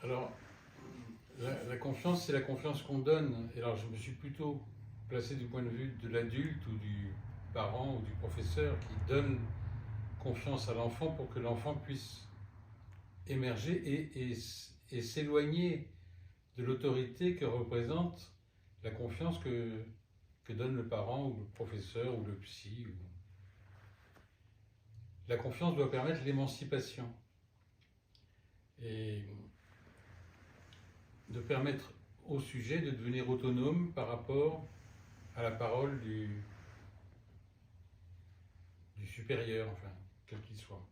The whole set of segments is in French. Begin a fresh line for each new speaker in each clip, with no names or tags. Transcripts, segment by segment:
Alors, la confiance, c'est la confiance qu'on donne. Et alors, je me suis plutôt placé du point de vue de l'adulte ou du parent ou du professeur qui donne confiance à l'enfant pour que l'enfant puisse émerger et s'éloigner de l'autorité que représente la confiance que donne le parent ou le professeur ou le psy. La confiance doit permettre l'émancipation et de permettre au sujet de devenir autonome par rapport à la parole du supérieur, enfin, quel qu'il soit.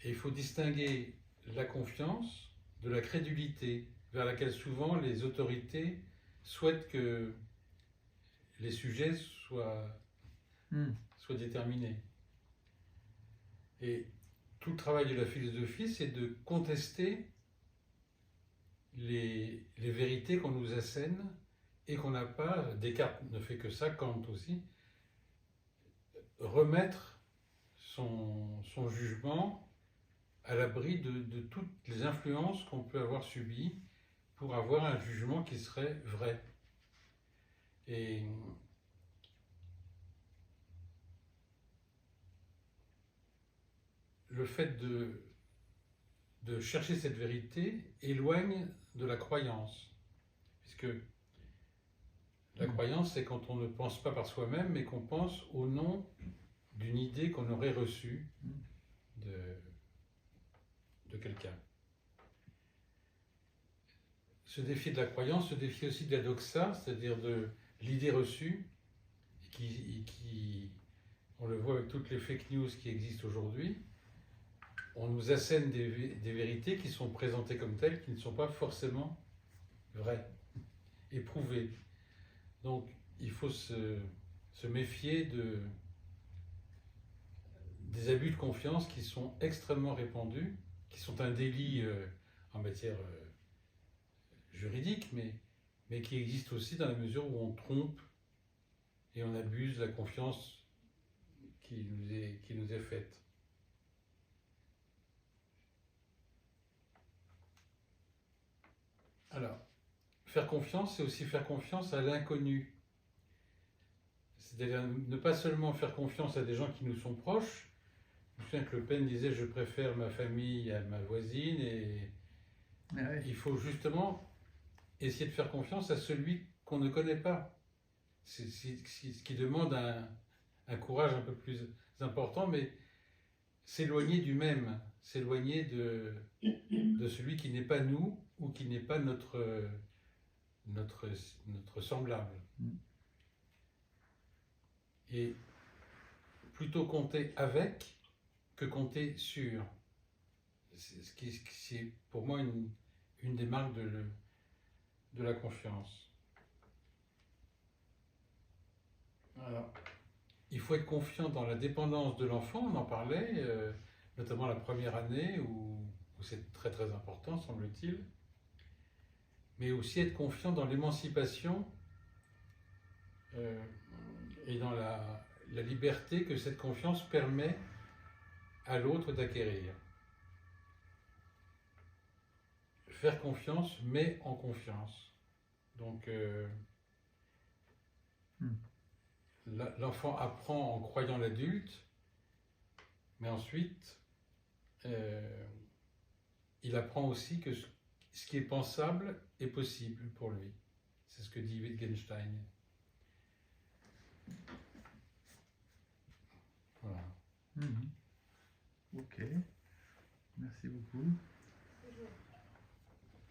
Et il faut distinguer la confiance de la crédulité, vers laquelle souvent les autorités souhaitent que les sujets soient déterminés. Et tout le travail de la philosophie, c'est de contester les vérités qu'on nous assène et qu'on n'a pas, Descartes ne fait que ça, Kant aussi, remettre son jugement à l'abri de toutes les influences qu'on peut avoir subies pour avoir un jugement qui serait vrai. Et le fait de chercher cette vérité éloigne de la croyance, puisque la croyance, c'est quand on ne pense pas par soi-même, mais qu'on pense au nom d'une idée qu'on aurait reçue de quelqu'un. Se défier de la croyance, se défier aussi de la doxa, c'est-à-dire de l'idée reçue, qui, on le voit avec toutes les fake news qui existent aujourd'hui, on nous assène des vérités qui sont présentées comme telles, qui ne sont pas forcément vraies et prouvées. Donc, il faut se méfier des abus de confiance qui sont extrêmement répandus, qui sont un délit en matière juridique, mais qui existent aussi dans la mesure où on trompe et on abuse la confiance qui nous est faite. Alors, faire confiance, c'est aussi faire confiance à l'inconnu. C'est-à-dire ne pas seulement faire confiance à des gens qui nous sont proches. Je me souviens que Le Pen disait « je préfère ma famille à ma voisine » et il faut justement essayer de faire confiance à celui qu'on ne connaît pas. C'est ce qui demande un courage un peu plus important, mais s'éloigner du même, s'éloigner de celui qui n'est pas nous ou qui n'est pas notre semblable. Et plutôt compter avec que compter sur. C'est pour moi une des marques de la confiance. Alors, il faut être confiant dans la dépendance de l'enfant, on en parlait, notamment la première année où c'est très très important, semble-t-il, mais aussi être confiant dans l'émancipation et dans la liberté que cette confiance permet à l'autre d'acquérir. Faire confiance met en confiance. Donc, l'enfant apprend en croyant l'adulte, mais ensuite, il apprend aussi que ce qui est pensable est possible pour lui. C'est ce que dit Wittgenstein. Voilà.
Ok, merci beaucoup.